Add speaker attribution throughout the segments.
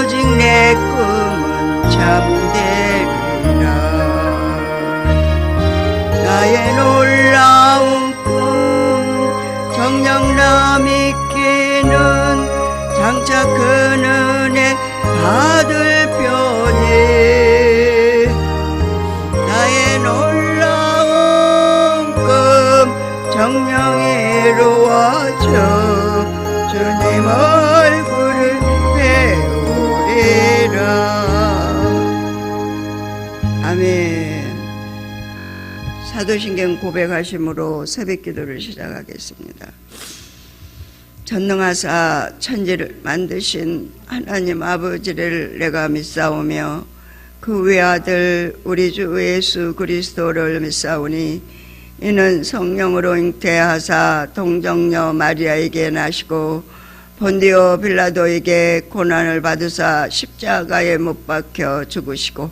Speaker 1: 오직 내 꿈은 참되리라. 나의 놀라운 꿈 정녕 남이 끼는 장차 큰 은혜 받을 편이. 나의 놀라운 꿈 정녕 이루어져 주님 얼굴을 배우리라. 아멘. 사도신경 고백하심으로 새벽기도를 시작하겠습니다. 전능하사 천지를 만드신 하나님 아버지를 내가 믿사오며 그 외아들 우리 주 예수 그리스도를 믿사오니 이는 성령으로 잉태하사 동정녀 마리아에게 나시고 본디오 빌라도에게 고난을 받으사 십자가에 못 박혀 죽으시고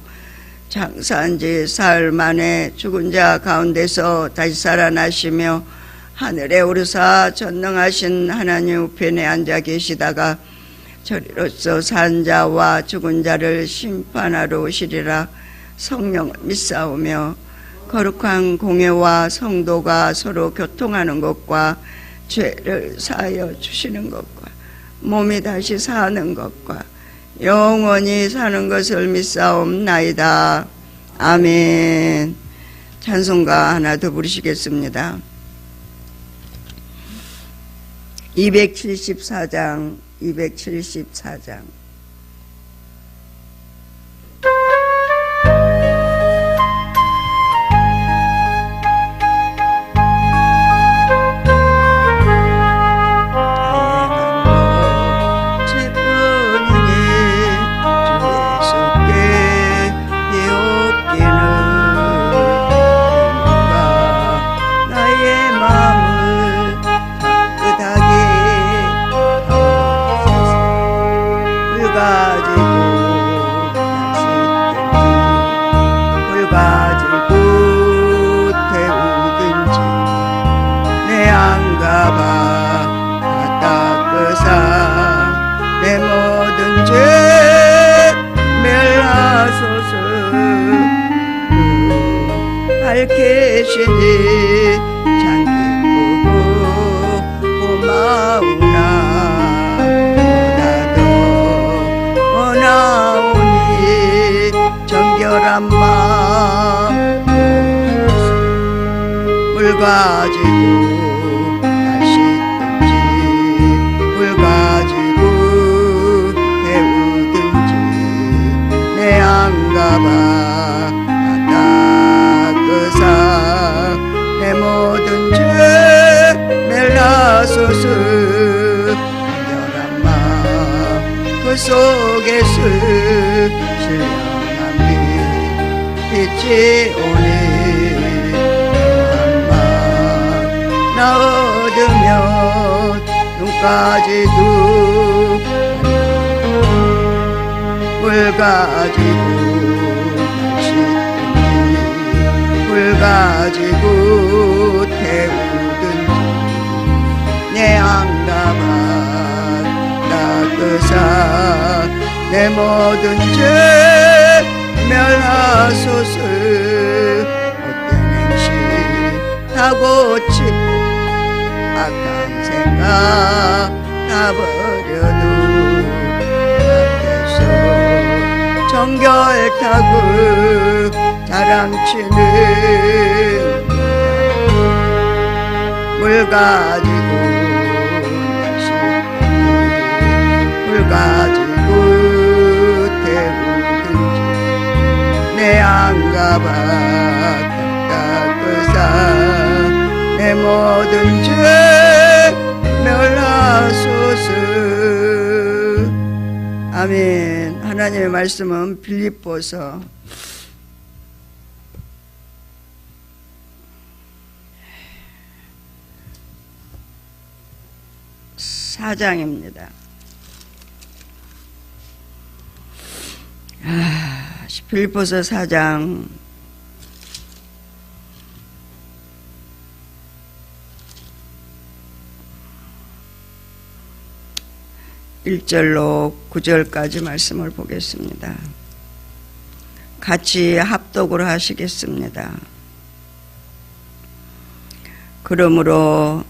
Speaker 1: 장사한 지 사흘 만에 죽은 자 가운데서 다시 살아나시며 하늘에 오르사 전능하신 하나님 우편에 앉아 계시다가 저리로서 산 자와 죽은 자를 심판하러 오시리라. 성령을 믿사오며 거룩한 공회와 성도가 서로 교통하는 것과 죄를 사하여 주시는 것과 몸이 다시 사는 것과 영원히 사는 것을 믿사옵나이다. 아멘. 찬송가 하나 더 부르시겠습니다. 274장 274장. 밝히시니 참 기쁘고 고마우나 보다 더 원하오니 정결한 마음 물 가지고 날 씻든지 물 가지고 태우든지 내 안가봐 내 모든 죄 멜라소스 간절한 마음 그 속에서 신령한 빛이 오니 한 나 얻으면 눈까지도 물 가지고 물 가지고 태우든지 내 안가봐 닦으사 내 모든 죄 멸하소서. 못된 행실 다 고치고 악한 생각 다 버려도 앞에서 정결타고 자랑치는 물 가지고 물 가지고 태우든지 내 안가봐 닦으사 내 모든 죄 멸하소서. 아멘. 하나님의 말씀은 빌립보서 4장입니다. 빌립보서 4장 1 1절로 9절까지 말씀을 보겠습니다. 같이 합독을 하시겠습니다. 그러므로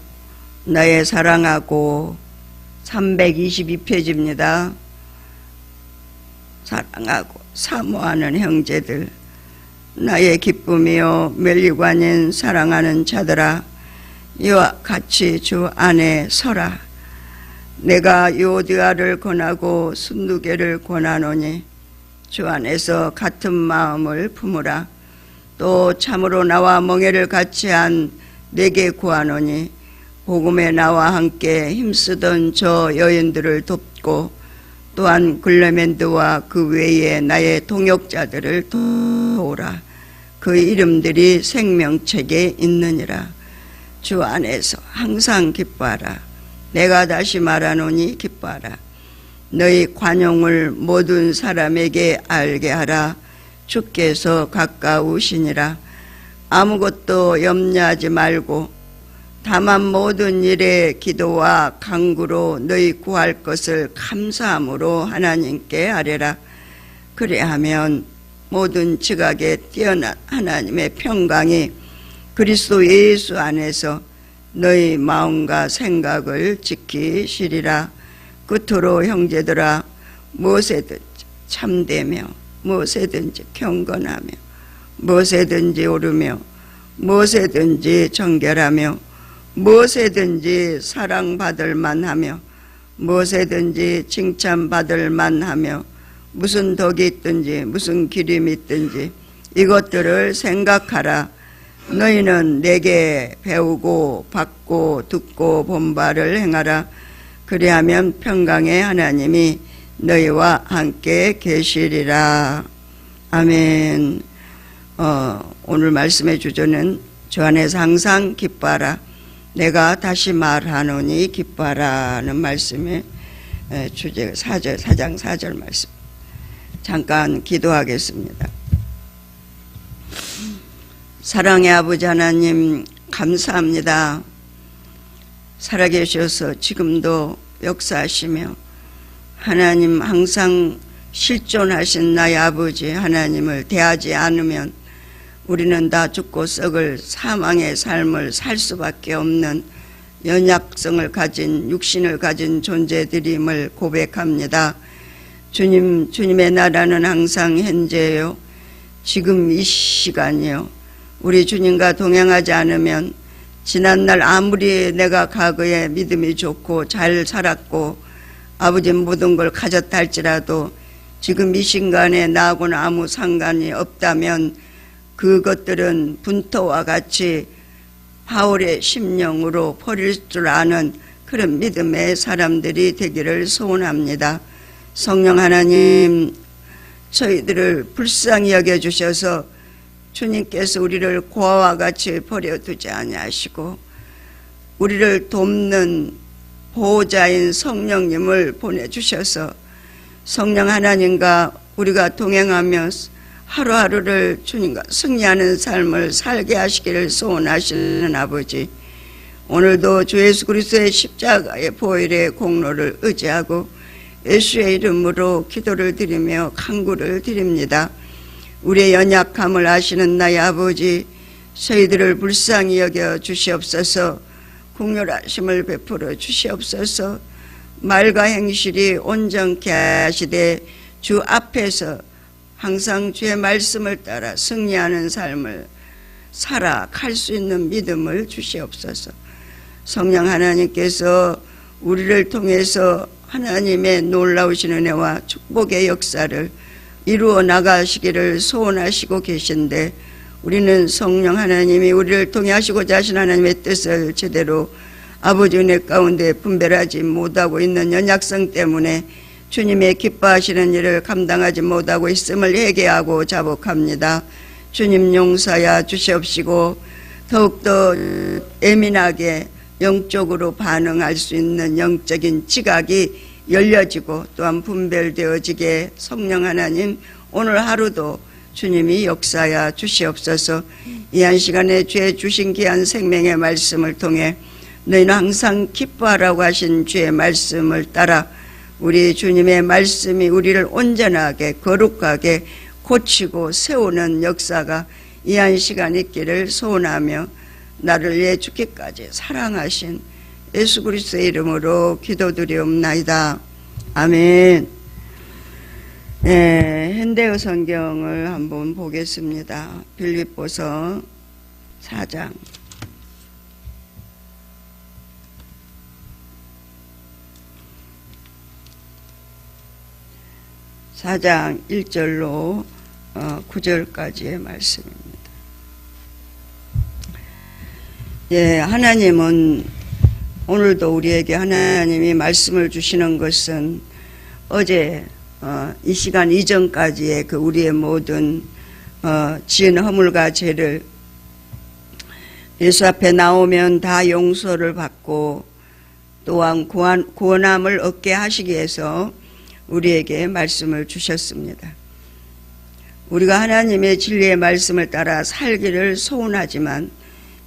Speaker 1: 나의 사랑하고 322페이지입니다. 사랑하고 사모하는 형제들, 나의 기쁨이요 멸류관인 사랑하는 자들아, 이와 같이 주 안에 서라. 내가 요디아를 권하고 순두개를 권하노니 주 안에서 같은 마음을 품으라. 또 참으로 나와 멍에를 같이 한 내게 구하노니 복음에 나와 함께 힘쓰던 저 여인들을 돕고 또한 글레멘드와 그 외에 나의 동역자들을 도우라. 그 이름들이 생명책에 있느니라. 주 안에서 항상 기뻐하라. 내가 다시 말하노니 기뻐하라. 너희 관용을 모든 사람에게 알게 하라. 주께서 가까우시니라. 아무것도 염려하지 말고 다만 모든 일에 기도와 간구로 너희 구할 것을 감사함으로 하나님께 아뢰라. 그래하면 모든 지각에 뛰어난 하나님의 평강이 그리스도 예수 안에서 너희 마음과 생각을 지키시리라. 끝으로 형제들아, 무엇에든지 참되며 무엇에든지 경건하며 무엇에든지 오르며 무엇에든지 정결하며 무엇에든지 사랑받을 만하며 무엇에든지 칭찬받을 만하며 무슨 덕이 있든지 무슨 기림이 있든지 이것들을 생각하라. 너희는 내게 배우고 받고 듣고 본 바를 행하라. 그리하면 평강의 하나님이 너희와 함께 계시리라. 아멘. 오늘 말씀의 주제는 주 안에서 항상 기뻐하라. 내가 다시 말하노니 기뻐하라는 말씀의 주제 4장 4절 말씀. 잠깐 기도하겠습니다. 사랑의 아버지 하나님, 감사합니다. 살아계셔서 지금도 역사하시며 하나님 항상 실존하신 나의 아버지 하나님을 대하지 않으면 우리는 다 죽고 썩을 사망의 삶을 살 수밖에 없는 연약성을 가진 육신을 가진 존재들임을 고백합니다. 주님의 나라는 항상 현재요, 지금 이 시간이요. 우리 주님과 동행하지 않으면 지난날 아무리 내가 과거에 믿음이 좋고 잘 살았고 아버지 모든 걸 가졌다 할지라도 지금 이 순간에 나하고는 아무 상관이 없다면 그것들은 분토와 같이 바울의 심령으로 버릴 줄 아는 그런 믿음의 사람들이 되기를 소원합니다. 성령 하나님, 저희들을 불쌍히 여겨주셔서 주님께서 우리를 고아와 같이 버려두지 아니하시고 우리를 돕는 보호자인 성령님을 보내주셔서 성령 하나님과 우리가 동행하며 하루하루를 주님과 승리하는 삶을 살게 하시기를 소원하시는 아버지, 오늘도 주 예수 그리스도의 십자가의 보혈의 공로를 의지하고 예수의 이름으로 기도를 드리며 간구를 드립니다. 우리의 연약함을 아시는 나의 아버지, 저희들을 불쌍히 여겨 주시옵소서. 긍휼하심을 베풀어 주시옵소서. 말과 행실이 온전케 하시되 주 앞에서 항상 주의 말씀을 따라 승리하는 삶을 살아갈 수 있는 믿음을 주시옵소서. 성령 하나님께서 우리를 통해서 하나님의 놀라우신 은혜와 축복의 역사를 이루어 나가시기를 소원하시고 계신데 우리는 성령 하나님이 우리를 통해 하시고자 하신 하나님의 뜻을 제대로 아버지 은혜 가운데 분별하지 못하고 있는 연약성 때문에 주님의 기뻐하시는 일을 감당하지 못하고 있음을 회개하고 자복합니다. 주님 용서하여 주시옵시고 더욱더 예민하게 영적으로 반응할 수 있는 영적인 지각이 열려지고 또한 분별되어지게 성령 하나님, 오늘 하루도 주님이 역사하여 주시옵소서. 이 한 시간에 주의 주신 귀한 생명의 말씀을 통해 너희는 항상 기뻐하라고 하신 주의 말씀을 따라 우리 주님의 말씀이 우리를 온전하게 거룩하게 고치고 세우는 역사가 이 한 시간 있기를 소원하며 나를 위해 죽기까지 사랑하신 예수 그리스도의 이름으로 기도드리옵나이다. 아멘. 네, 현대어 성경을 한번 보겠습니다. 빌립보서 4장. 4장 1절로 9절까지의 말씀입니다. 예, 하나님은 오늘도 우리에게 하나님이 말씀을 주시는 것은 어제 이 시간 이전까지의 그 우리의 모든 지은 허물과 죄를 예수 앞에 나오면 다 용서를 받고 또한 구원함을 얻게 하시기 위해서 우리에게 말씀을 주셨습니다. 우리가 하나님의 진리의 말씀을 따라 살기를 소원하지만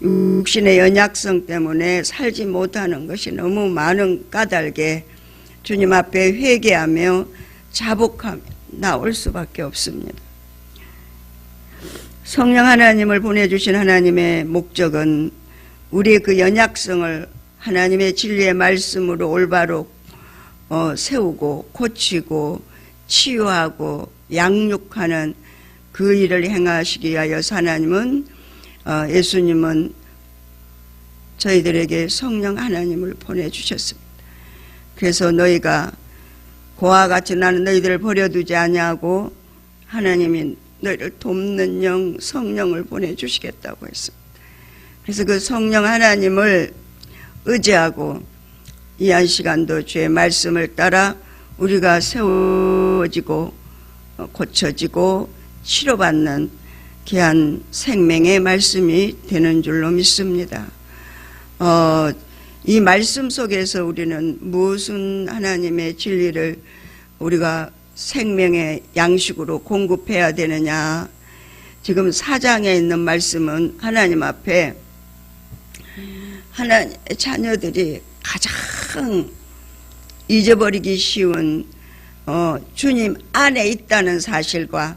Speaker 1: 육신의 연약성 때문에 살지 못하는 것이 너무 많은 까닭에 주님 앞에 회개하며 자복하며 나올 수밖에 없습니다. 성령 하나님을 보내주신 하나님의 목적은 우리의 그 연약성을 하나님의 진리의 말씀으로 올바로 세우고 고치고 치유하고 양육하는 그 일을 행하시기 위하여 하나님은 예수님은 저희들에게 성령 하나님을 보내주셨습니다. 그래서 너희가 고와 같이 나는 너희들을 버려두지 아니하고 하나님이 너희를 돕는 영 성령을 보내주시겠다고 했습니다. 그래서 그 성령 하나님을 의지하고 이 한 시간도 주의 말씀을 따라 우리가 세워지고 고쳐지고 치료받는 귀한 생명의 말씀이 되는 줄로 믿습니다. 이 말씀 속에서 우리는 무슨 하나님의 진리를 우리가 생명의 양식으로 공급해야 되느냐. 지금 4장에 있는 말씀은 하나님 앞에 하나님의 자녀들이 가장 잊어버리기 쉬운 주님 안에 있다는 사실과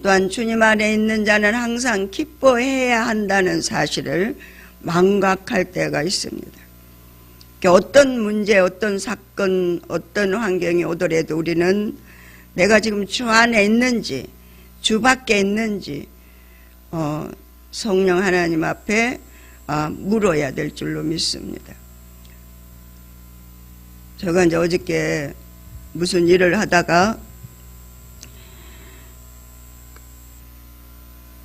Speaker 1: 또한 주님 안에 있는 자는 항상 기뻐해야 한다는 사실을 망각할 때가 있습니다. 어떤 문제, 어떤 사건, 어떤 환경이 오더라도 우리는 내가 지금 주 안에 있는지 주 밖에 있는지 성령 하나님 앞에 물어야 될 줄로 믿습니다. 제가 이제 어저께 무슨 일을 하다가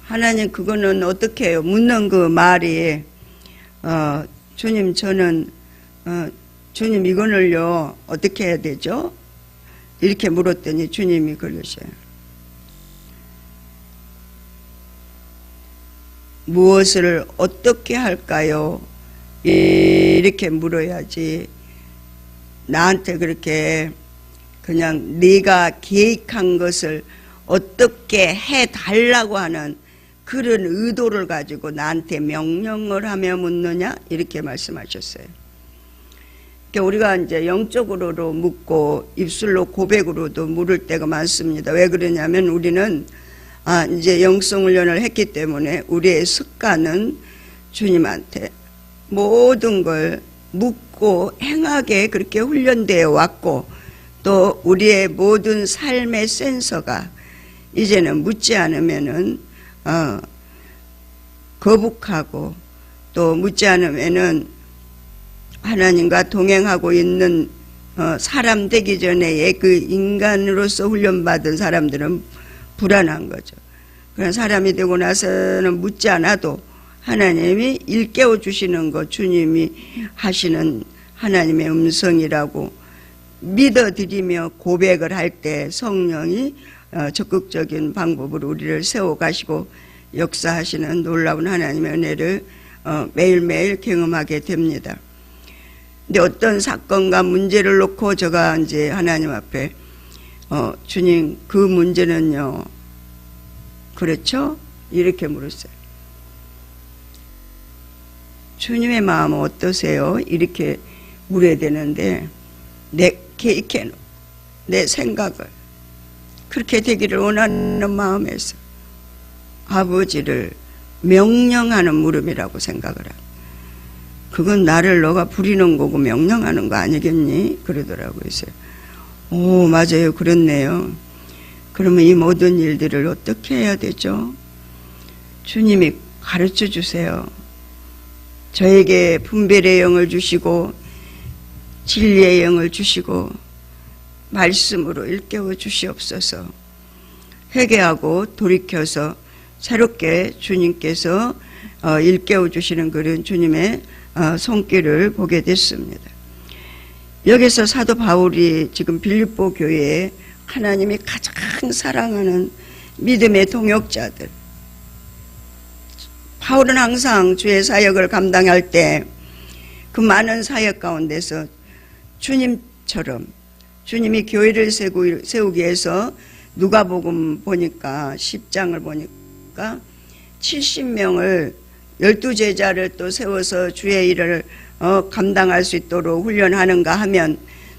Speaker 1: 하나님 그거는 어떻게 해요? 묻는 그 말이 주님 저는 주님 이거는요 어떻게 해야 되죠? 이렇게 물었더니 주님이 그러셔요. 무엇을 어떻게 할까요? 이렇게 물어야지 나한테 그렇게 그냥 네가 계획한 것을 어떻게 해달라고 하는 그런 의도를 가지고 나한테 명령을 하며 묻느냐? 이렇게 말씀하셨어요. 그러니까 우리가 이제 영적으로도 묻고 입술로 고백으로도 물을 때가 많습니다. 왜 그러냐면 우리는 이제 영성 훈련을 했기 때문에 우리의 습관은 주님한테 모든 걸 묻고 행하게 그렇게 훈련되어 왔고 또 우리의 모든 삶의 센서가 이제는 묻지 않으면은 거북하고 또 묻지 않으면은 하나님과 동행하고 있는 사람 되기 전에 그 인간으로서 훈련받은 사람들은 불안한 거죠. 그런 사람이 되고 나서는 묻지 않아도 하나님이 일깨워 주시는 것, 주님이 하시는 하나님의 음성이라고 믿어드리며 고백을 할 때 성령이 적극적인 방법으로 우리를 세워가시고 역사하시는 놀라운 하나님의 은혜를 매일매일 경험하게 됩니다. 근데 어떤 사건과 문제를 놓고 제가 이제 하나님 앞에 주님 그 문제는요 그렇죠? 이렇게 물었어요. 주님의 마음은 어떠세요? 이렇게 물어야 되는데 내 계획해놓고 내 생각을 그렇게 되기를 원하는 마음에서 아버지를 명령하는 물음이라고 생각을 하고, 그건 나를 너가 부리는 거고 명령하는 거 아니겠니? 그러더라고요. 오, 맞아요. 그렇네요. 그러면 이 모든 일들을 어떻게 해야 되죠? 주님이 가르쳐 주세요. 저에게 분별의 영을 주시고 진리의 영을 주시고 말씀으로 일깨워 주시옵소서. 회개하고 돌이켜서 새롭게 주님께서 일깨워 주시는 그런 주님의 손길을 보게 됐습니다. 여기서 사도 바울이 지금 빌립보 교회에 하나님이 가장 사랑하는 믿음의 동역자들, 바울은 항상 주의 사역을 감당할 때 그 많은 사역 가운데서 주님처럼, 주님이 교회를 세우기 위해서 누가복음 보니까 10장을 보니까 70명을 12제자를 또 세워서 주의 일을 감당할 수 있도록 훈련하는가 하면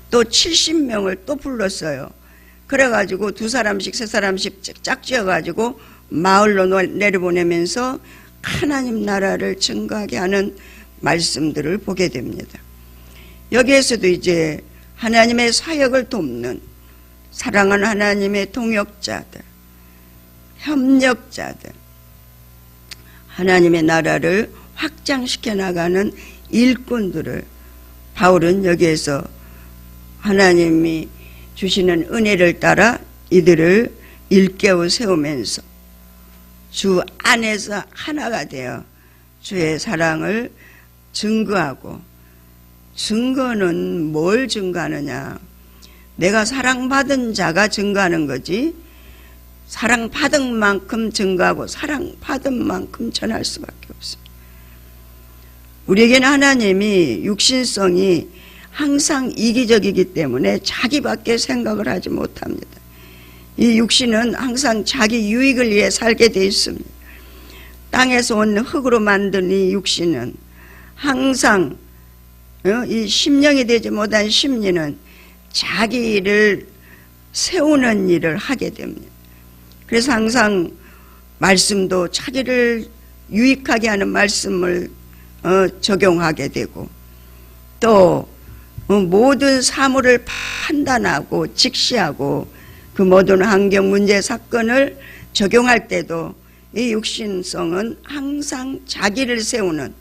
Speaker 1: 또 70명을 또 불렀어요. 그래가지고 2사람씩 3사람씩 짝지어가지고 마을로 내려보내면서 하나님 나라를 증거하게 하는 말씀들을 보게 됩니다. 여기에서도 이제 하나님의 사역을 돕는 사랑하는 하나님의 동역자들, 협력자들, 하나님의 나라를 확장시켜 나가는 일꾼들을 바울은 여기에서 하나님이 주시는 은혜를 따라 이들을 일깨워 세우면서 주 안에서 하나가 되어 주의 사랑을 증거하고, 증거는 뭘 증거하느냐? 내가 사랑받은 자가 증거하는 거지, 사랑받은 만큼 증거하고 사랑받은 만큼 전할 수밖에 없습니다. 우리에게는 하나님이 육신성이 항상 이기적이기 때문에 자기밖에 생각을 하지 못합니다. 이 육신은 항상 자기 유익을 위해 살게 되어 있습니다. 땅에서 온 흙으로 만든 이 육신은 항상 이 심령이 되지 못한 심리는 자기를 세우는 일을 하게 됩니다. 그래서 항상 말씀도 자기를 유익하게 하는 말씀을 적용하게 되고, 또 모든 사물을 판단하고 직시하고 그 모든 환경 문제 사건을 적용할 때도 이 육신성은 항상 자기를 세우는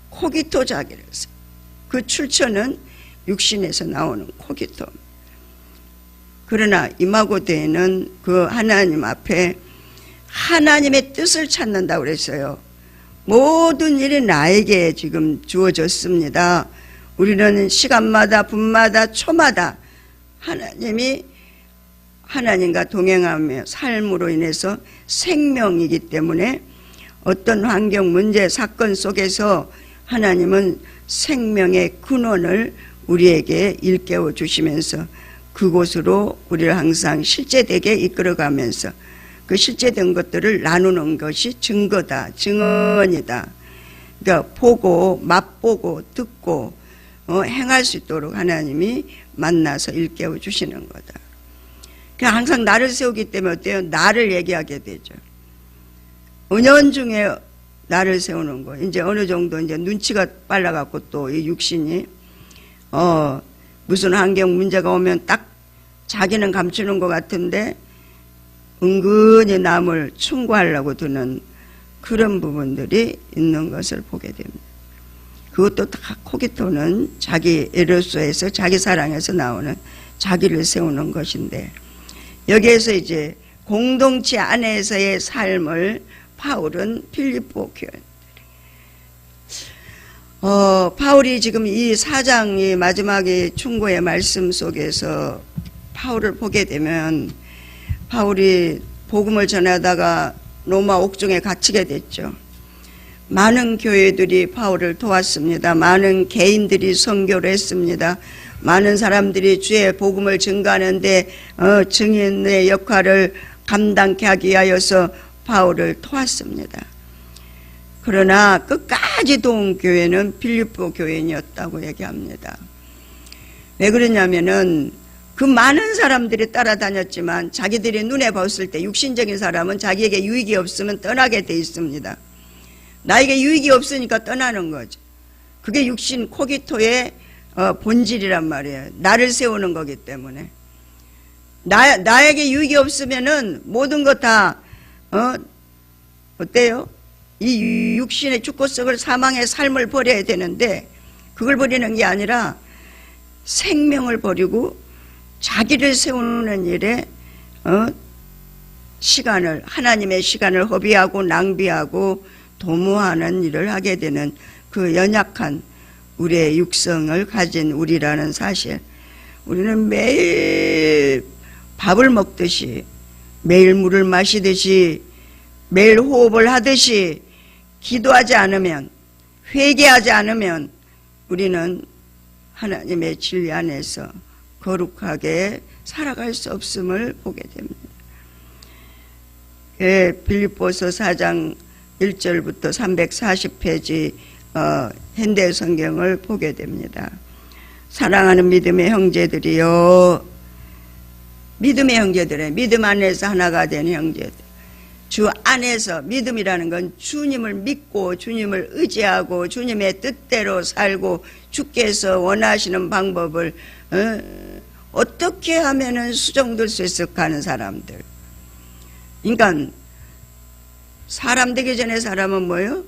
Speaker 1: 코기토 자기를 세우는, 그 출처는 육신에서 나오는 코기토. 그러나 이마고대에는 그 하나님 앞에 하나님의 뜻을 찾는다고 그랬어요. 모든 일이 나에게 지금 주어졌습니다. 우리는 시간마다 분마다 초마다 하나님이 하나님과 동행하며 삶으로 인해서 생명이기 때문에 어떤 환경 문제 사건 속에서 하나님은 생명의 근원을 우리에게 일깨워 주시면서 그곳으로 우리를 항상 실제되게 이끌어가면서 그 실제된 것들을 나누는 것이 증거다, 증언이다. 그러니까 보고 맛보고 듣고 행할 수 있도록 하나님이 만나서 일깨워 주시는 거다. 그러니까 항상 나를 세우기 때문에 어때요? 나를 얘기하게 되죠. 은연중에 나를 세우는 거. 이제 어느 정도 이제 눈치가 빨라갖고 또 이 육신이 무슨 환경 문제가 오면 딱 자기는 감추는 것 같은데 은근히 남을 충고하려고 드는 그런 부분들이 있는 것을 보게 됩니다. 그것도 다 코기토는 자기 에로소에서 자기 사랑에서 나오는 자기를 세우는 것인데, 여기에서 이제 공동체 안에서의 삶을 바울은 빌립보 교회, 바울이 지금 이 4장의 마지막에 충고의 말씀 속에서 바울을 보게 되면, 바울이 복음을 전하다가 로마 옥중에 갇히게 됐죠. 많은 교회들이 바울을 도왔습니다. 많은 개인들이 선교를 했습니다. 많은 사람들이 주의 복음을 증거하는데 증인의 역할을 감당케 하기 위하여서 바울을 도왔습니다. 그러나 끝까지 도운 교회는 빌립보 교회인이었다고 얘기합니다. 왜 그러냐면은 그 많은 사람들이 따라다녔지만 자기들이 눈에 봤을 때 육신적인 사람은 자기에게 유익이 없으면 떠나게 돼 있습니다. 나에게 유익이 없으니까 떠나는 거죠. 그게 육신 코기토의 본질이란 말이에요. 나를 세우는 거기 때문에. 나에게 유익이 없으면은 모든 것 다 어때요? 이 육신의 죽고 썩을 사망의 삶을 버려야 되는데 그걸 버리는 게 아니라 생명을 버리고 자기를 세우는 일에 시간을, 하나님의 시간을 허비하고 낭비하고 도모하는 일을 하게 되는 그 연약한 우리의 육성을 가진 우리라는 사실. 우리는 매일 밥을 먹듯이, 매일 물을 마시듯이, 매일 호흡을 하듯이 기도하지 않으면, 회개하지 않으면 우리는 하나님의 진리 안에서 거룩하게 살아갈 수 없음을 보게 됩니다. 빌립보서 4장 1절부터 340페이지 현대 성경을 보게 됩니다. 사랑하는 믿음의 형제들이요, 믿음의 형제들의 믿음 안에서 하나가 된 형제들, 주 안에서, 믿음이라는 건 주님을 믿고 주님을 의지하고 주님의 뜻대로 살고 주께서 원하시는 방법을 어떻게 하면은 수정될 수 있을까 하는 사람들. 그러니까 사람 되기 전에 사람은 뭐예요?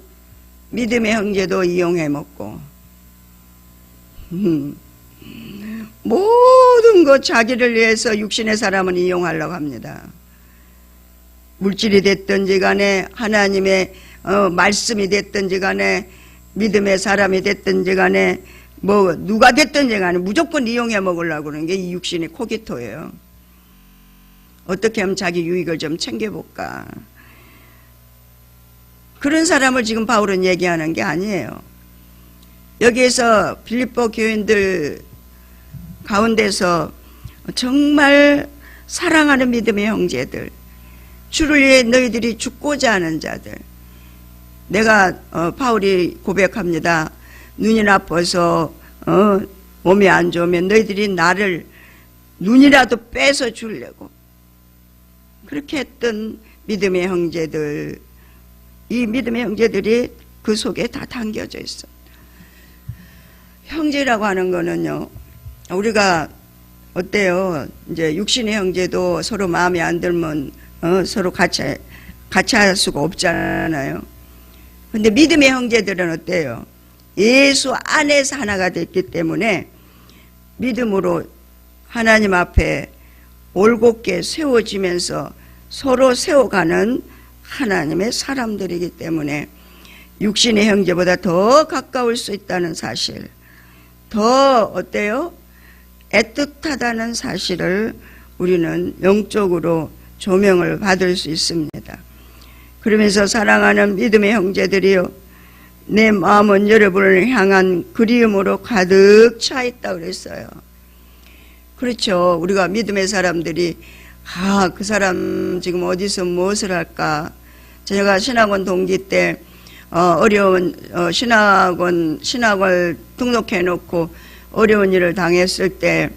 Speaker 1: 믿음의 형제도 이용해 먹고 모든 것 자기를 위해서 육신의 사람은 이용하려고 합니다. 물질이 됐든지 간에 하나님의 말씀이 됐든지 간에 믿음의 사람이 됐든지 간에 뭐 누가 됐든지 간에 무조건 이용해 먹으려고 그러는 게 이 육신의 코기토예요. 어떻게 하면 자기 유익을 좀 챙겨볼까. 그런 사람을 지금 바울은 얘기하는 게 아니에요. 여기에서 빌립보 교인들 가운데서 정말 사랑하는 믿음의 형제들, 주를 위해 너희들이 죽고자 하는 자들. 내가 바울이 고백합니다. 눈이 나빠서 몸이 안 좋으면 너희들이 나를 눈이라도 빼서 주려고 그렇게 했던 믿음의 형제들, 이 믿음의 형제들이 그 속에 다 담겨져 있어. 형제라고 하는 거는요, 우리가 어때요? 이제 육신의 형제도 서로 마음에 안 들면 서로 같이 할 수가 없잖아요. 근데 믿음의 형제들은 어때요? 예수 안에서 하나가 됐기 때문에 믿음으로 하나님 앞에 올곧게 세워지면서 서로 세워가는 하나님의 사람들이기 때문에 육신의 형제보다 더 가까울 수 있다는 사실, 더 어때요? 애틋하다는 사실을 우리는 영적으로 조명을 받을 수 있습니다. 그러면서 사랑하는 믿음의 형제들이요, 내 마음은 여러분을 향한 그리움으로 가득 차 있다 그랬어요. 그렇죠. 우리가 믿음의 사람들이 그 사람 지금 어디서 무엇을 할까. 제가 신학원 동기 때 어려운 신학을 등록해 놓고 어려운 일을 당했을 때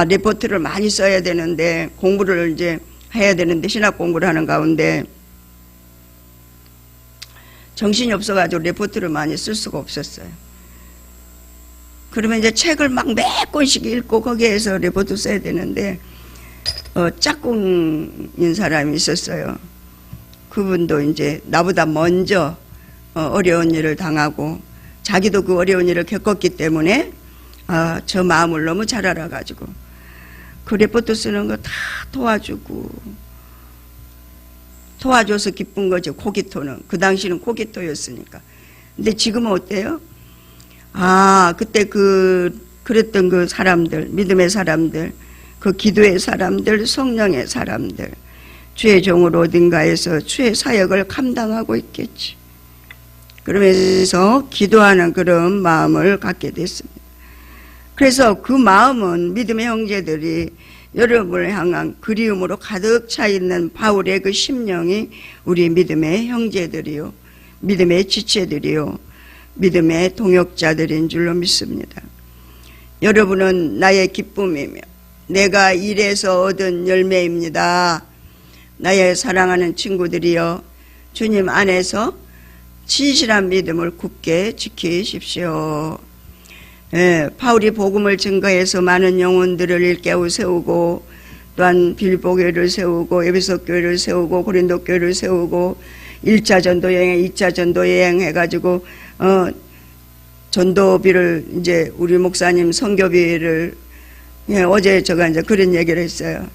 Speaker 1: 리포트를 많이 써야 되는데, 공부를 이제 해야 되는데, 신학 공부를 하는 가운데 정신이 없어가지고 리포트를 많이 쓸 수가 없었어요. 그러면 이제 책을 막 몇 권씩 읽고 거기에서 리포트 써야 되는데 짝꿍인 사람이 있었어요. 그분도 이제 나보다 먼저 어려운 일을 당하고 자기도 그 어려운 일을 겪었기 때문에 저 마음을 너무 잘 알아가지고 그 리포트 쓰는 거 다 도와줘서 기쁜 거죠. 코기토는. 그 당시는 코기토였으니까. 근데 지금은 어때요? 그때 그랬던 그 사람들, 믿음의 사람들, 그 기도의 사람들, 성령의 사람들, 주의 종으로 어딘가에서 주의 사역을 감당하고 있겠지. 그러면서 기도하는 그런 마음을 갖게 됐습니다. 그래서 그 마음은 믿음의 형제들이 여러분을 향한 그리움으로 가득 차 있는 바울의 그 심령이 우리 믿음의 형제들이요, 믿음의 지체들이요, 믿음의 동역자들인 줄로 믿습니다. 여러분은 나의 기쁨이며 내가 일에서 얻은 열매입니다. 나의 사랑하는 친구들이여, 주님 안에서 진실한 믿음을 굳게 지키십시오. 바울이 복음을 증거해서 많은 영혼들을 일깨워 세우고, 또한 빌보교회를 세우고, 에베소 교회를 세우고, 고린도 교회를 세우고, 1차 전도 여행, 2차 전도 여행 해가지고 전도비를 이제 우리 목사님 선교비를 어제 제가 이제 그런 얘기를 했어요.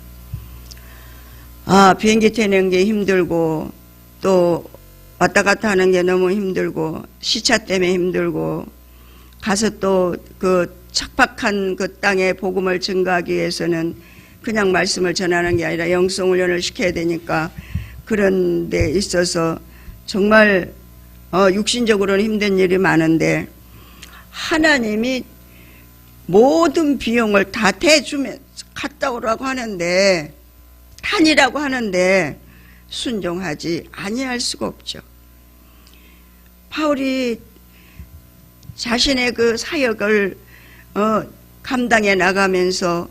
Speaker 1: 비행기 타는 게 힘들고, 또 왔다 갔다 하는 게 너무 힘들고, 시차 때문에 힘들고, 가서 또 그 척박한 그 땅에 복음을 증거하기 위해서는 그냥 말씀을 전하는 게 아니라 영성 훈련을 시켜야 되니까, 그런 데 있어서 정말 육신적으로는 힘든 일이 많은데, 하나님이 모든 비용을 다 대주면 갔다 오라고 하는데, 다니라고 하는데 순종하지 아니할 수가 없죠. 바울이 자신의 그 사역을 감당해 나가면서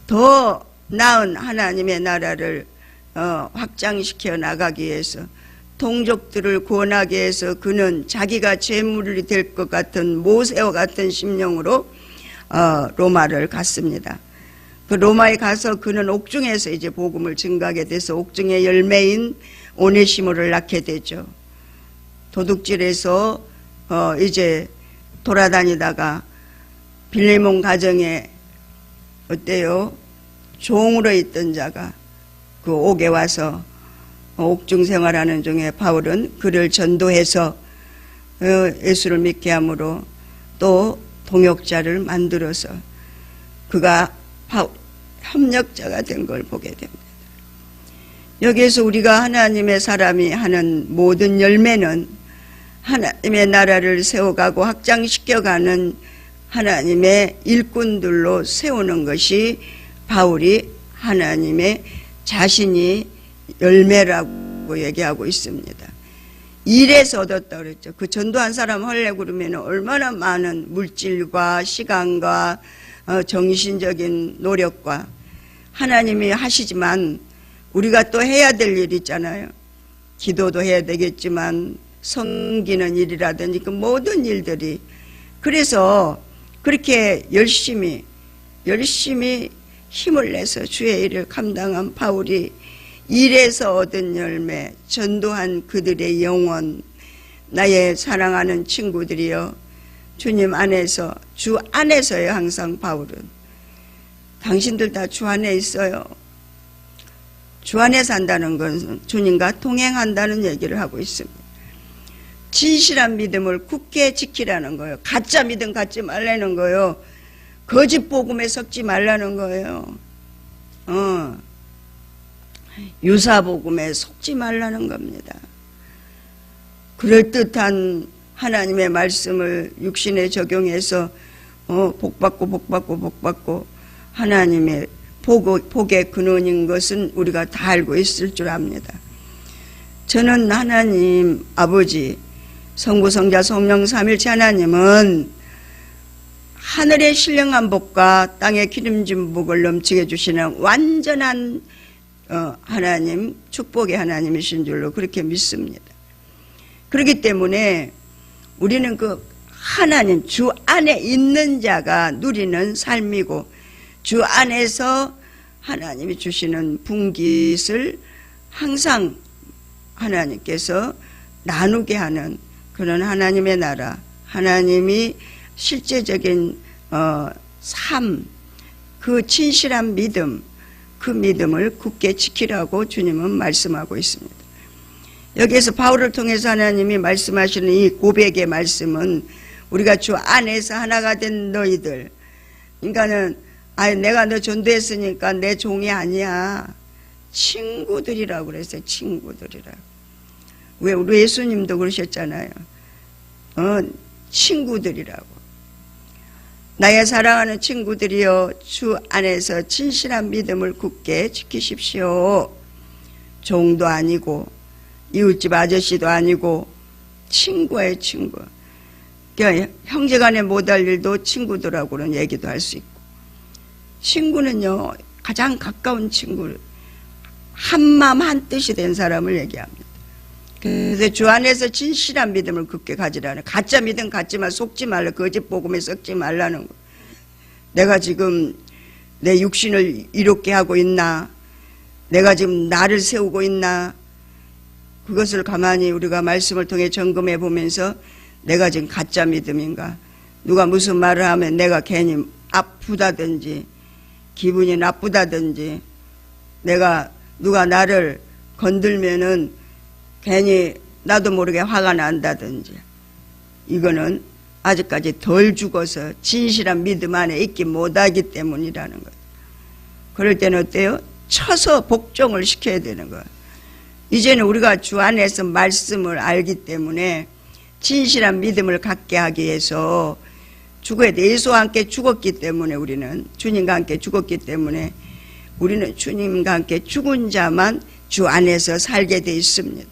Speaker 1: 더 나은 하나님의 나라를 확장시켜 나가기 위해서, 동족들을 구원하기 위해서 그는 자기가 제물이 될 것 같은 모세와 같은 심령으로 로마를 갔습니다. 그 로마에 가서 그는 옥중에서 이제 복음을 증거하게 돼서 옥중의 열매인 오네시모를 낳게 되죠. 도둑질에서 이제 돌아다니다가 빌레몬 가정에 어때요? 종으로 있던 자가 그 옥에 와서 옥중 생활하는 중에 바울은 그를 전도해서 예수를 믿게 함으로 또 동역자를 만들어서 그가 협력자가 된 걸 보게 됩니다. 여기에서 우리가 하나님의 사람이 하는 모든 열매는 하나님의 나라를 세워가고 확장시켜가는 하나님의 일꾼들로 세우는 것이 바울이 하나님의 자신이 열매라고 얘기하고 있습니다. 일에서 얻었다 그랬죠. 그 전도한 사람 하려고 그러면 얼마나 많은 물질과 시간과 정신적인 노력과 하나님이 하시지만 우리가 또 해야 될 일이 있잖아요. 기도도 해야 되겠지만 섬기는 일이라든지 그 모든 일들이, 그래서 그렇게 열심히 힘을 내서 주의 일을 감당한 바울이 일에서 얻은 열매, 전도한 그들의 영혼, 나의 사랑하는 친구들이여, 주님 안에서, 주 안에서요. 항상 바울은 당신들 다 주 안에 있어요. 주 안에 산다는 것은 주님과 동행한다는 얘기를 하고 있습니다. 진실한 믿음을 굳게 지키라는 거예요. 가짜 믿음 갖지 말라는 거예요. 거짓 복음에 섞지 말라는 거예요. 유사 복음에 속지 말라는 겁니다. 그럴듯한 하나님의 말씀을 육신에 적용해서 복받고 하나님의 복의 근원인 것은 우리가 다 알고 있을 줄 압니다. 저는 하나님 아버지 성부 성자 성령 삼일체 하나님은 하늘의 신령한 복과 땅의 기름진 복을 넘치게 주시는 완전한 하나님, 축복의 하나님이신 줄로 그렇게 믿습니다. 그렇기 때문에 우리는 그 하나님, 주 안에 있는 자가 누리는 삶이고, 주 안에서 하나님이 주시는 분깃을 항상 하나님께서 나누게 하는 그런 하나님의 나라, 하나님이 실제적인 삶, 그 진실한 믿음, 그 믿음을 굳게 지키라고 주님은 말씀하고 있습니다. 여기에서 바울을 통해서 하나님이 말씀하시는 이 고백의 말씀은 우리가 주 안에서 하나가 된 너희들, 그러니까는 내가 너 전도했으니까 내 종이 아니야, 친구들이라고 그랬어요. 친구들이라고. 왜 우리 예수님도 그러셨잖아요. 친구들이라고. 나의 사랑하는 친구들이여, 주 안에서 진실한 믿음을 굳게 지키십시오. 종도 아니고 이웃집 아저씨도 아니고 친구예요. 친구. 그러니까 형제간에 못할 일도 친구들하고는 얘기도 할 수 있고, 친구는요 가장 가까운 친구를, 한마음 한뜻이 된 사람을 얘기합니다. 그래서 주 안에서 진실한 믿음을 굳게 가지라는, 가짜 믿음 갖지만 속지 말라, 거짓 복음에 썩지 말라는 거. 내가 지금 내 육신을 이롭게 하고 있나, 내가 지금 나를 세우고 있나, 그것을 가만히 우리가 말씀을 통해 점검해 보면서 내가 지금 가짜 믿음인가, 누가 무슨 말을 하면 내가 괜히 아프다든지 기분이 나쁘다든지, 내가 누가 나를 건들면은 괜히 나도 모르게 화가 난다든지, 이거는 아직까지 덜 죽어서 진실한 믿음 안에 있기 못하기 때문이라는 거예요. 그럴 때는 어때요? 쳐서 복종을 시켜야 되는 거예요. 이제는 우리가 주 안에서 말씀을 알기 때문에 진실한 믿음을 갖게 하기 위해서 죽어야 돼. 예수와 함께 죽었기 때문에, 우리는 주님과 함께 죽었기 때문에 우리는 주님과 함께 죽은 자만 주 안에서 살게 돼 있습니다.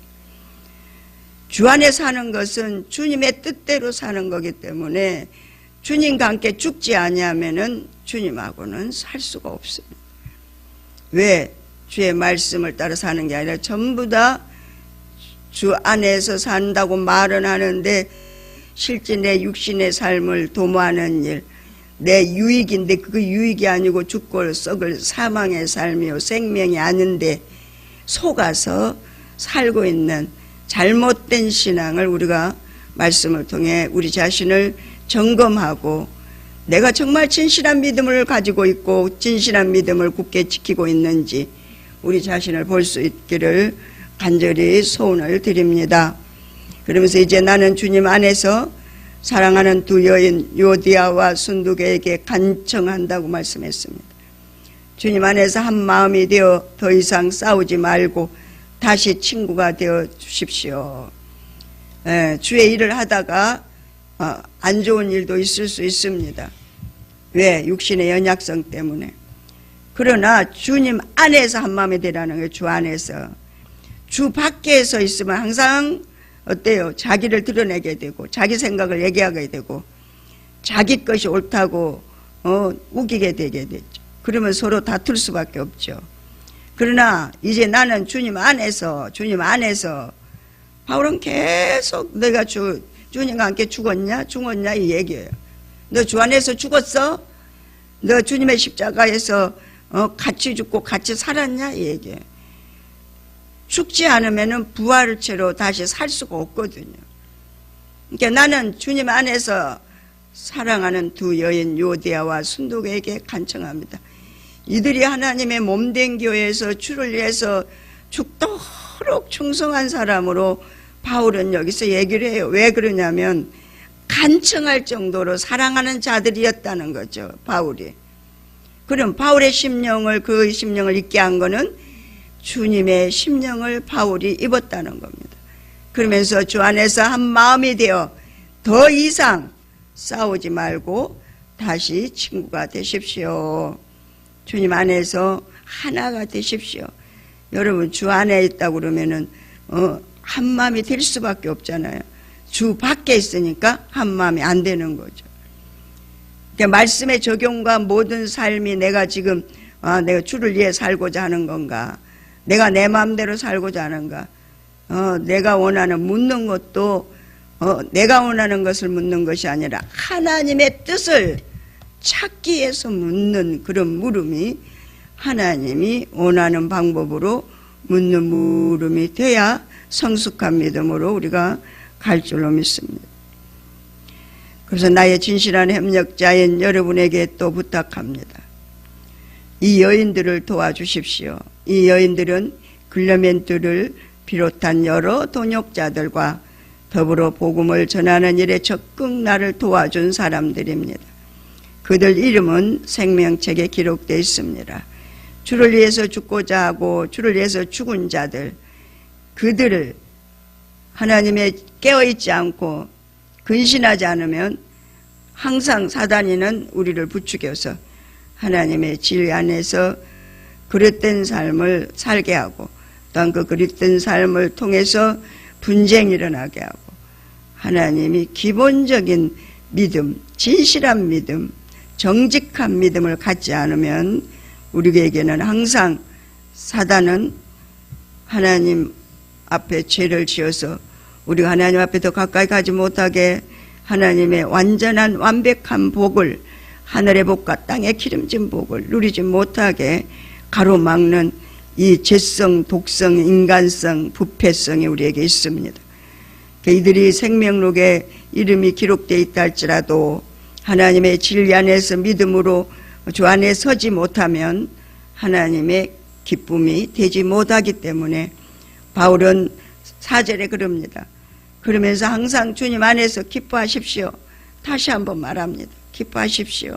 Speaker 1: 주 안에 사는 것은 주님의 뜻대로 사는 거기 때문에 주님과 함께 죽지 아니하면은 주님하고는 살 수가 없습니다. 왜? 주의 말씀을 따라 사는 게 아니라 전부 다 주 안에서 산다고 말은 하는데 실제 내 육신의 삶을 도모하는 일, 내 유익인데 그 유익이 아니고 죽고 썩을 사망의 삶이요 생명이 아닌데 속아서 살고 있는 잘못된 신앙을 우리가 말씀을 통해 우리 자신을 점검하고, 내가 정말 진실한 믿음을 가지고 있고 진실한 믿음을 굳게 지키고 있는지 우리 자신을 볼 수 있기를 간절히 소원을 드립니다. 그러면서 이제 나는 주님 안에서 사랑하는 두 여인 요디아와 순두개에게 간청한다고 말씀했습니다. 주님 안에서 한 마음이 되어 더 이상 싸우지 말고 다시 친구가 되어 주십시오. 주의 일을 하다가 안 좋은 일도 있을 수 있습니다. 왜? 육신의 연약성 때문에. 그러나 주님 안에서 한 마음이 되라는 거예요. 주 안에서. 주 밖에서 있으면 항상 어때요? 자기를 드러내게 되고 자기 생각을 얘기하게 되고 자기 것이 옳다고 우기게 되게 되죠. 그러면 서로 다툴 수밖에 없죠. 그러나 이제 나는 주님 안에서 바울은 계속 내가 주님과 함께 죽었냐 이 얘기예요. 너 주 안에서 죽었어? 너 주님의 십자가에서 같이 죽고 같이 살았냐 이 얘기예요. 죽지 않으면 부활체로 다시 살 수가 없거든요. 그러니까 나는 주님 안에서 사랑하는 두 여인 요디아와 순두개에게 간청합니다. 이들이 하나님의 몸된 교회에서 주를 위해서 죽도록 충성한 사람으로 바울은 여기서 얘기를 해요. 왜 그러냐면 간청할 정도로 사랑하는 자들이었다는 거죠, 바울이. 그럼 바울의 심령을, 그 심령을 잊게 한 거는 주님의 심령을 바울이 입었다는 겁니다. 그러면서 주 안에서 한 마음이 되어 더 이상 싸우지 말고 다시 친구가 되십시오. 주님 안에서 하나가 되십시오. 여러분 주 안에 있다고 그러면은 한 마음이 될 수밖에 없잖아요. 주 밖에 있으니까 한 마음이 안 되는 거죠. 그러니까 말씀의 적용과 모든 삶이 내가 지금 내가 주를 위해 살고자 하는 건가, 내가 내 마음대로 살고자 하는가, 내가 원하는 묻는 것도 내가 원하는 것을 묻는 것이 아니라 하나님의 뜻을 찾기 위해서 묻는 그런 물음이 하나님이 원하는 방법으로 묻는 물음이 돼야 성숙한 믿음으로 우리가 갈 줄로 믿습니다. 그래서 나의 진실한 협력자인 여러분에게 또 부탁합니다. 이 여인들을 도와주십시오. 이 여인들은 클레멘트를 비롯한 여러 동역자들과 더불어 복음을 전하는 일에 적극 나를 도와준 사람들입니다. 그들 이름은 생명책에 기록되어 있습니다. 주를 위해서 죽고자 하고 주를 위해서 죽은 자들, 그들을 하나님에 깨어있지 않고 근신하지 않으면 항상 사단이는 우리를 부추겨서 하나님의 진리 안에서 그릇된 삶을 살게 하고, 또한 그 그릇된 삶을 통해서 분쟁이 일어나게 하고, 하나님이 기본적인 믿음, 진실한 믿음, 정직한 믿음을 갖지 않으면 우리에게는 항상 사단은 하나님 앞에 죄를 지어서 우리가 하나님 앞에 더 가까이 가지 못하게 하나님의 완전한 완벽한 복을, 하늘의 복과 땅의 기름진 복을 누리지 못하게 가로막는 이 죄성, 독성, 인간성, 부패성이 우리에게 있습니다. 이들이 생명록에 이름이 기록되어 있다 할지라도 하나님의 진리 안에서 믿음으로 주 안에 서지 못하면 하나님의 기쁨이 되지 못하기 때문에 바울은 4절에 그럽니다. 그러면서 항상 주님 안에서 기뻐하십시오. 다시 한번 말합니다. 기뻐하십시오.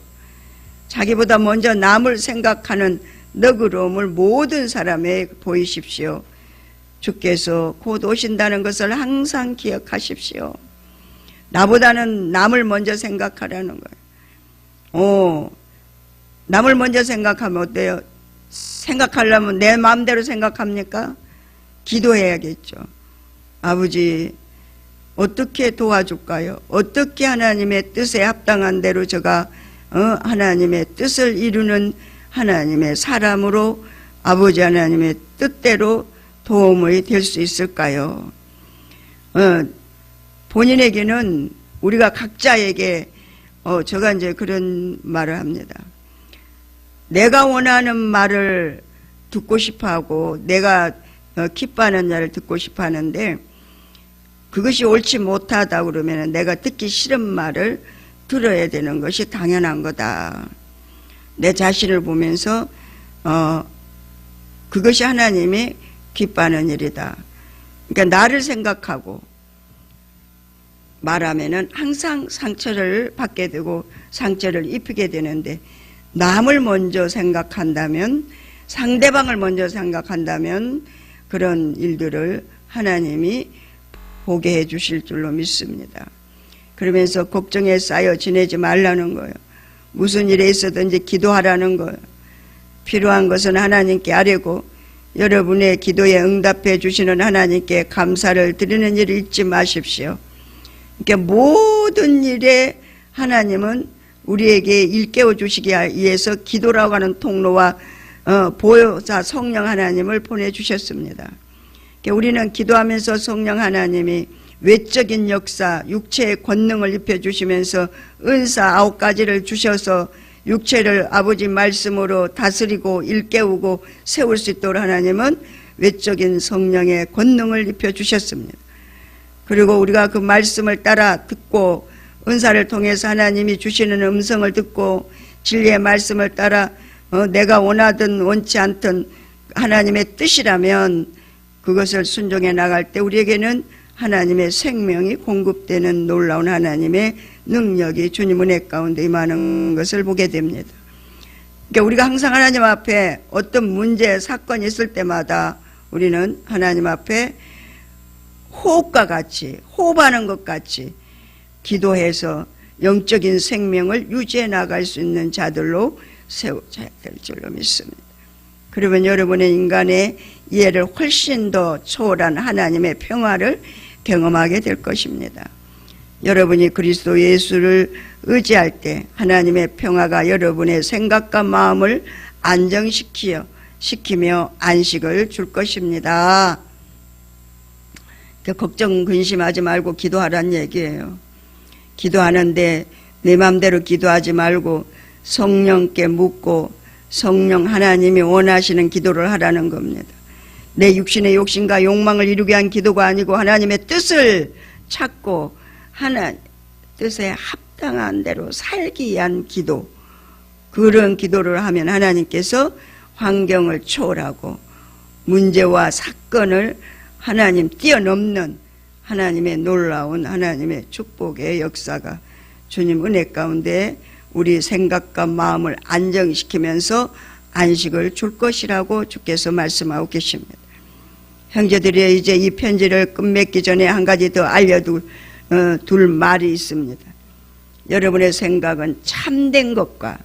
Speaker 1: 자기보다 먼저 남을 생각하는 너그러움을 모든 사람에 보이십시오. 주께서 곧 오신다는 것을 항상 기억하십시오. 나보다는 남을 먼저 생각하라는 거예요. 남을 먼저 생각하면 어때요? 생각하려면 내 마음대로 생각합니까? 기도해야겠죠. 아버지, 어떻게 도와줄까요? 어떻게 하나님의 뜻에 합당한 대로 제가 하나님의 뜻을 이루는 하나님의 사람으로 아버지 하나님의 뜻대로 도움이 될 수 있을까요? 본인에게는 우리가 각자에게 제가 이제 그런 말을 합니다. 내가 원하는 말을 듣고 싶어하고 내가 기뻐하는 말을 듣고 싶어하는데 그것이 옳지 못하다 그러면 내가 듣기 싫은 말을 들어야 되는 것이 당연한 거다. 내 자신을 보면서 그것이 하나님이 기뻐하는 일이다. 그러니까 나를 생각하고 말하면은 항상 상처를 받게 되고 상처를 입히게 되는데 남을 먼저 생각한다면, 상대방을 먼저 생각한다면 그런 일들을 하나님이 보게 해 주실 줄로 믿습니다. 그러면서 걱정에 쌓여 지내지 말라는 거예요. 무슨 일에 있어든지 기도하라는 거예요. 필요한 것은 하나님께 아뢰고 여러분의 기도에 응답해 주시는 하나님께 감사를 드리는 일을 잊지 마십시오. 그러니까 모든 일에 하나님은 우리에게 일깨워 주시기 위해서 기도라고 하는 통로와 보호자 성령 하나님을 보내주셨습니다. 그러니까 우리는 기도하면서 성령 하나님이 외적인 역사, 육체의 권능을 입혀주시면서 은사 9가지를 주셔서 육체를 아버지 말씀으로 다스리고 일깨우고 세울 수 있도록 하나님은 외적인 성령의 권능을 입혀주셨습니다. 그리고 우리가 그 말씀을 따라 듣고 은사를 통해서 하나님이 주시는 음성을 듣고 진리의 말씀을 따라 내가 원하든 원치 않든 하나님의 뜻이라면 그것을 순종해 나갈 때 우리에게는 하나님의 생명이 공급되는 놀라운 하나님의 능력이 주님 은혜 가운데 임하는 것을 보게 됩니다. 그러니까 우리가 항상 하나님 앞에 어떤 문제, 사건이 있을 때마다 우리는 하나님 앞에 호흡과 같이, 호흡하는 것 같이 기도해서 영적인 생명을 유지해 나갈 수 있는 자들로 세워져야 될 줄로 믿습니다. 그러면 여러분의 인간의 이해를 훨씬 더 초월한 하나님의 평화를 경험하게 될 것입니다. 여러분이 그리스도 예수를 의지할 때 하나님의 평화가 여러분의 생각과 마음을 안정시키며 안식을 줄 것입니다. 걱정 근심하지 말고 기도하라는 얘기예요. 기도하는데 내 마음대로 기도하지 말고 성령께 묻고 성령 하나님이 원하시는 기도를 하라는 겁니다. 내 육신의 욕심과 욕망을 이루게 한 기도가 아니고 하나님의 뜻을 찾고 하나님 뜻에 합당한 대로 살기 위한 기도, 그런 기도를 하면 하나님께서 환경을 초월하고 문제와 사건을 하나님 뛰어넘는 하나님의 놀라운 하나님의 축복의 역사가 주님 은혜 가운데 우리 생각과 마음을 안정시키면서 안식을 줄 것이라고 주께서 말씀하고 계십니다. 형제들이 이제 이 편지를 끝맺기 전에 한 가지 더 알려둘 말이 있습니다. 여러분의 생각은 참된 것과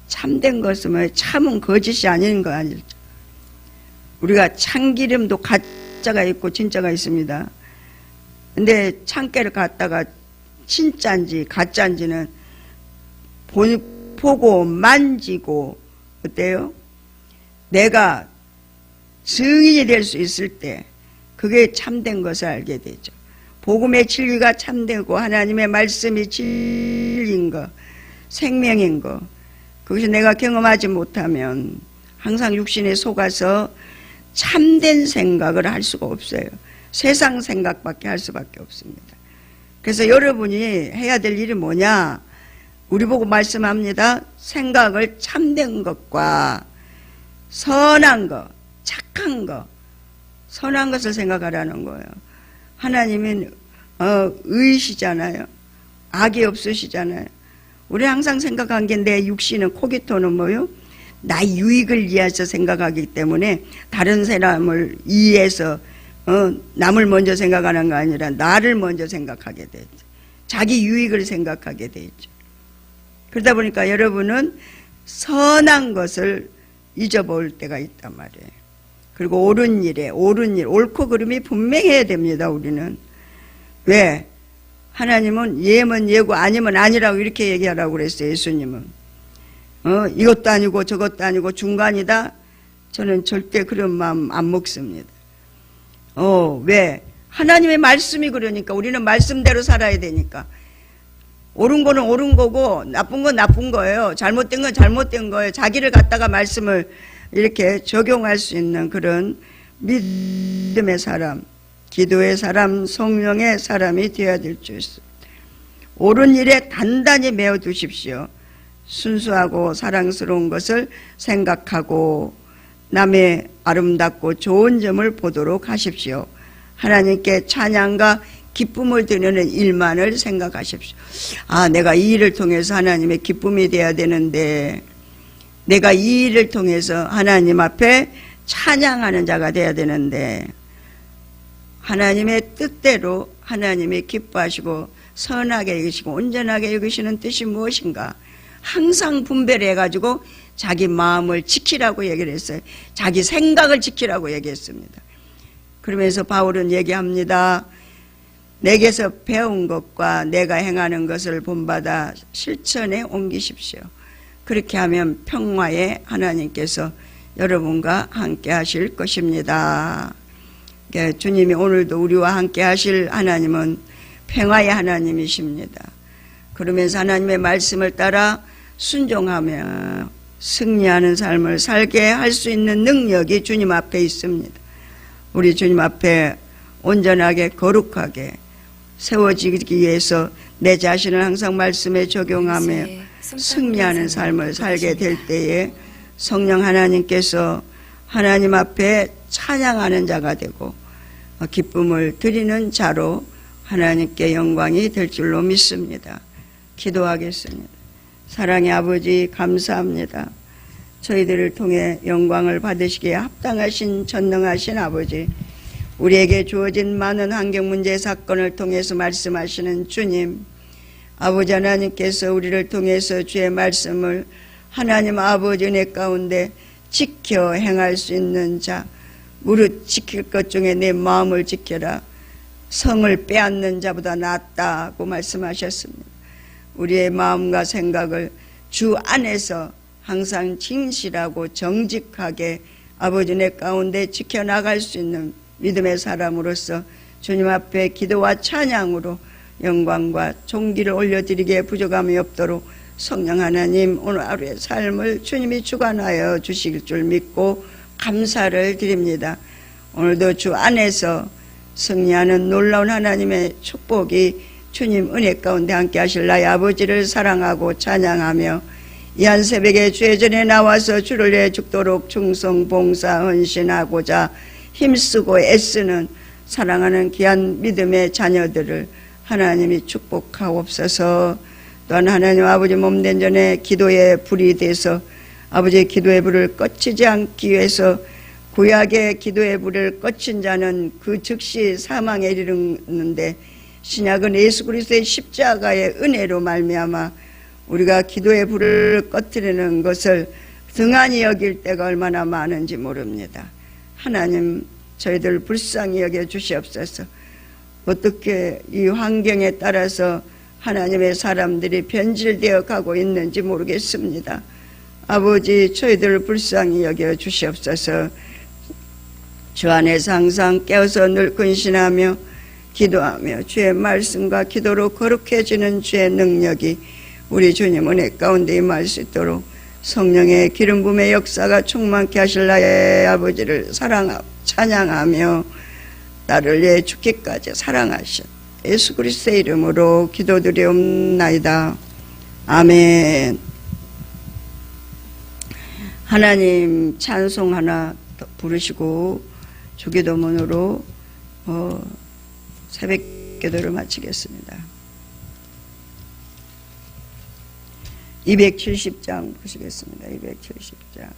Speaker 1: 참된 것은 참은 거짓이 아닌 거 아니죠. 우리가 참기름도 가짜가 있고 진짜가 있습니다. 근데 참깨를 갖다가 진짜인지 가짜인지는 보고 만지고 어때요? 내가 증인이 될 수 있을 때 그게 참된 것을 알게 되죠. 복음의 진리가 참되고 하나님의 말씀이 진리인 것, 생명인 것, 그것이 내가 경험하지 못하면 항상 육신에 속아서 참된 생각을 할 수가 없어요. 세상 생각밖에 할 수밖에 없습니다. 그래서 여러분이 해야 될 일이 뭐냐? 우리 보고 말씀합니다. 생각을 참된 것과 선한 것, 착한 것, 선한 것을 생각하라는 거예요. 하나님은 의시잖아요. 악이 없으시잖아요. 우리 항상 생각한 게 내 육신은 코기토는 뭐요? 나의 유익을 위해서 생각하기 때문에 다른 사람을 이해해서 남을 먼저 생각하는 거 아니라 나를 먼저 생각하게 되죠. 자기 유익을 생각하게 되죠. 그러다 보니까 여러분은 선한 것을 잊어버릴 때가 있단 말이에요. 그리고 옳은 일에 옳은 일, 옳고 그름이 분명해야 됩니다. 우리는. 왜? 하나님은 예면 예고 아니면 아니라고 이렇게 얘기하라고 그랬어요. 예수님은. 이것도 아니고 저것도 아니고 중간이다. 저는 절대 그런 마음 안 먹습니다. 왜? 하나님의 말씀이 그러니까 우리는 말씀대로 살아야 되니까. 옳은 거는 옳은 거고 나쁜 건 나쁜 거예요. 잘못된 건 잘못된 거예요. 자기를 갖다가 말씀을 이렇게 적용할 수 있는 그런 믿음의 사람, 기도의 사람, 성령의 사람이 되어야 될 줄 있습니다. 옳은 일에 단단히 메어 두십시오. 순수하고 사랑스러운 것을 생각하고 남의 아름답고 좋은 점을 보도록 하십시오. 하나님께 찬양과 기쁨을 드리는 일만을 생각하십시오. 내가 이 일을 통해서 하나님의 기쁨이 되어야 되는데, 내가 이 일을 통해서 하나님 앞에 찬양하는 자가 되어야 되는데, 하나님의 뜻대로 하나님이 기뻐하시고 선하게 여기시고 온전하게 여기시는 뜻이 무엇인가 항상 분별해가지고 자기 마음을 지키라고 얘기를 했어요. 자기 생각을 지키라고 얘기했습니다. 그러면서 바울은 얘기합니다. 내게서 배운 것과 내가 행하는 것을 본받아 실천에 옮기십시오. 그렇게 하면 평화의 하나님께서 여러분과 함께 하실 것입니다. 주님이 오늘도 우리와 함께 하실 하나님은 평화의 하나님이십니다. 그러면서 하나님의 말씀을 따라 순종하며 승리하는 삶을 살게 할 수 있는 능력이 주님 앞에 있습니다. 우리 주님 앞에 온전하게 거룩하게 세워지기 위해서 내 자신을 항상 말씀에 적용하며 승리하는 삶을 살게 될 때에 성령 하나님께서 하나님 앞에 찬양하는 자가 되고 기쁨을 드리는 자로 하나님께 영광이 될 줄로 믿습니다. 기도하겠습니다. 사랑의 아버지 감사합니다. 저희들을 통해 영광을 받으시기에 합당하신 전능하신 아버지, 우리에게 주어진 많은 환경 문제 사건을 통해서 말씀하시는 주님, 아버지 하나님께서 우리를 통해서 주의 말씀을 하나님 아버지 은혜 가운데 지켜 행할 수 있는 자, 무릇 지킬 것 중에 내 마음을 지켜라. 성을 빼앗는 자보다 낫다고 말씀하셨습니다. 우리의 마음과 생각을 주 안에서 항상 진실하고 정직하게 아버지 내 가운데 지켜나갈 수 있는 믿음의 사람으로서 주님 앞에 기도와 찬양으로 영광과 존귀를 올려드리기에 부족함이 없도록 성령 하나님 오늘 하루의 삶을 주님이 주관하여 주실 줄 믿고 감사를 드립니다. 오늘도 주 안에서 승리하는 놀라운 하나님의 축복이 주님 은혜 가운데 함께 하실 나의 아버지를 사랑하고 찬양하며 이 한 새벽에 주의 전에 나와서 주를 위해 죽도록 충성 봉사 헌신하고자 힘쓰고 애쓰는 사랑하는 귀한 믿음의 자녀들을 하나님이 축복하옵소서. 또한 하나님 아버지 몸된 전에 기도의 불이 돼서 아버지의 기도의 불을 꺼치지 않기 위해서 구약의 기도의 불을 꺼친 자는 그 즉시 사망에 이르는데 신약은 예수 그리스도의 십자가의 은혜로 말미암아 우리가 기도의 불을 꺼뜨리는 것을 등한히 여길 때가 얼마나 많은지 모릅니다. 하나님 저희들 불쌍히 여겨 주시옵소서. 어떻게 이 환경에 따라서 하나님의 사람들이 변질되어 가고 있는지 모르겠습니다. 아버지, 저희들을 불쌍히 여겨 주시옵소서. 주 안에서 항상 깨어서 늘 근신하며 기도하며 주의 말씀과 기도로 거룩해지는 주의 능력이 우리 주님 은혜 가운데 임할 수 있도록 성령의 기름 부음의 역사가 충만케 하실 나의 아버지를 사랑하고 찬양하며 나를 위해 죽기까지 사랑하신 예수 그리스도의 이름으로 기도드리옵나이다. 아멘. 하나님 찬송 하나 부르시고 주기도문으로 새벽 기도를 마치겠습니다. 270장 보시겠습니다. 270장.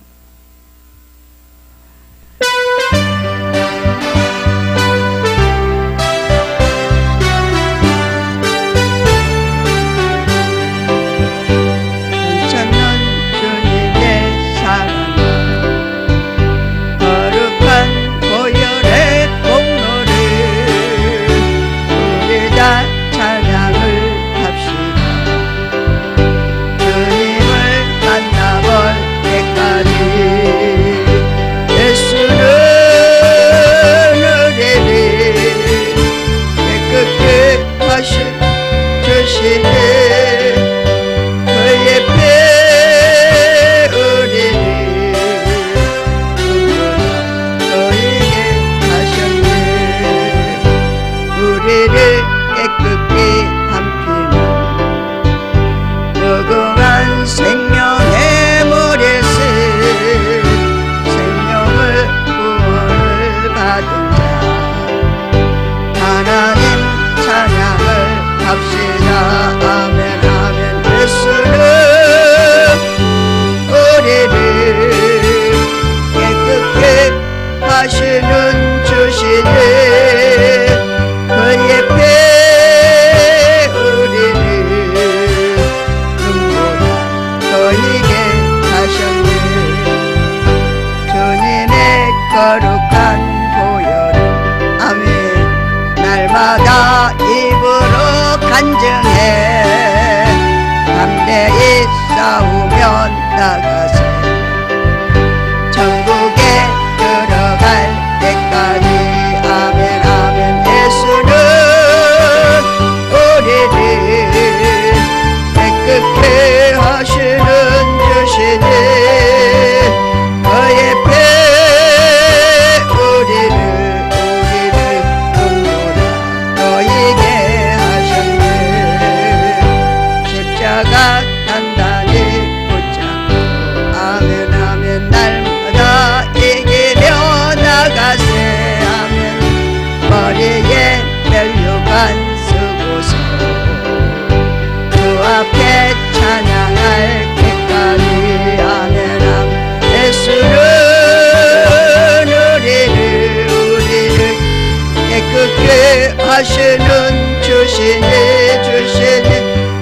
Speaker 1: 하시는 주시니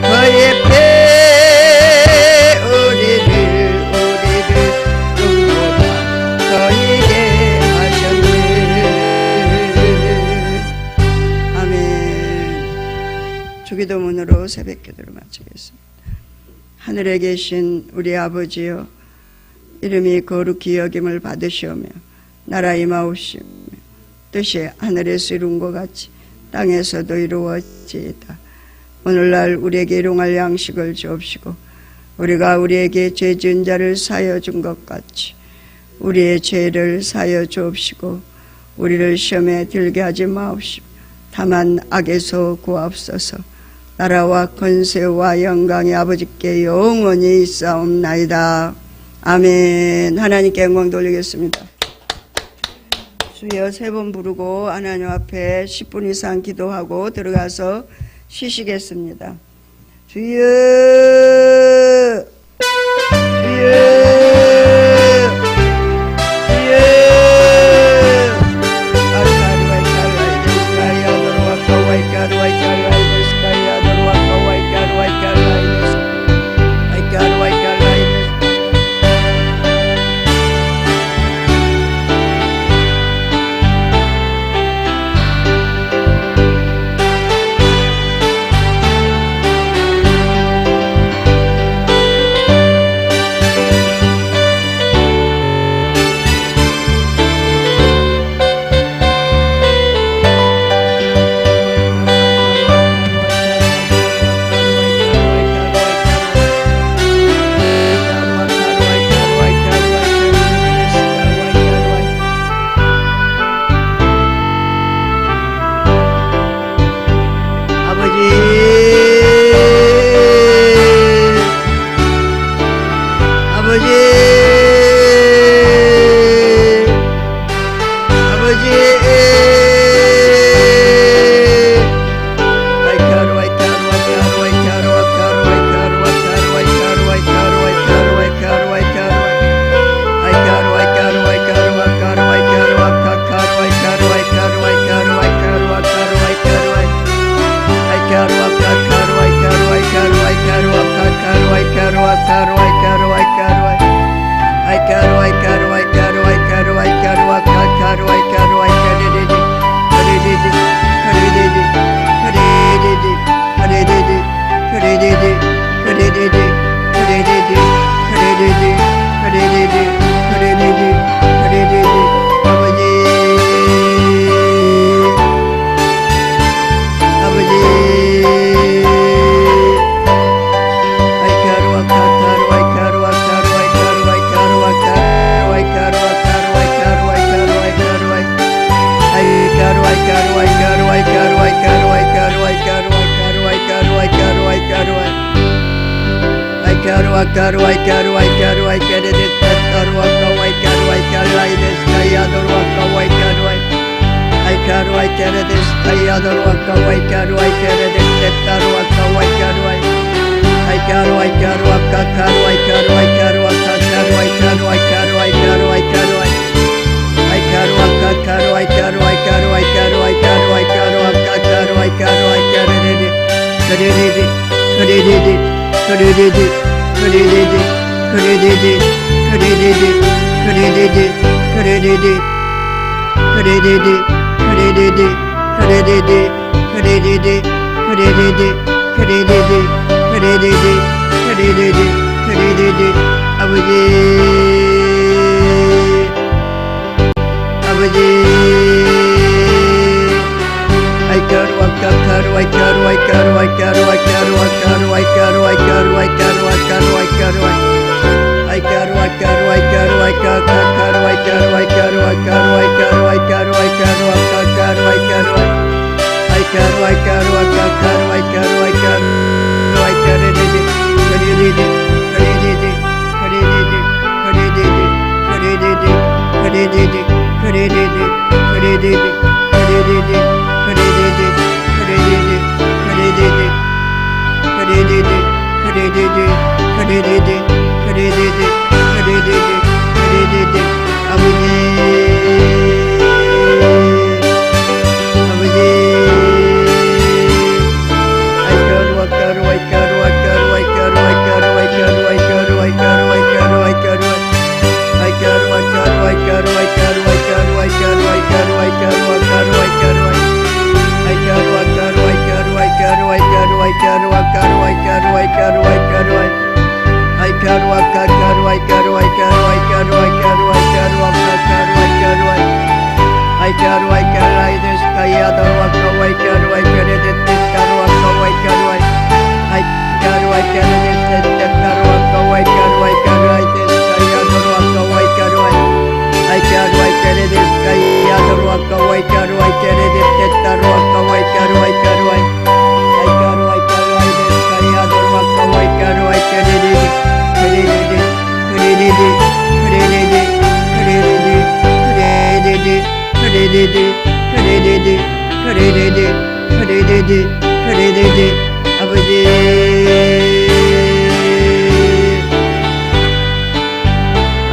Speaker 1: 그의 배 우리를 눈보다 너희에게 하셨네. 아멘. 주기도문으로 새벽 기도를 마치겠습니다. 하늘에 계신 우리 아버지여, 이름이 거룩히 여김을 받으시오며 나라 임하옵시며 뜻이 하늘에서 이룬 것 같이 땅에서도 이루어지이다. 오늘날 우리에게 일용할 양식을 주옵시고 우리가 우리에게 죄 지은 자를 사하여 준 것 같이 우리의 죄를 사하여 주옵시고 우리를 시험에 들게 하지 마옵시고 다만 악에서 구하옵소서. 나라와 권세와 영광이 아버지께 영원히 있사옵나이다. 아멘. 하나님께 영광 돌리겠습니다. 주여 세 번 부르고 하나님 앞에 10분 이상 기도하고 들어가서 쉬시겠습니다. 주여, 주여,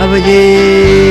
Speaker 1: 아버지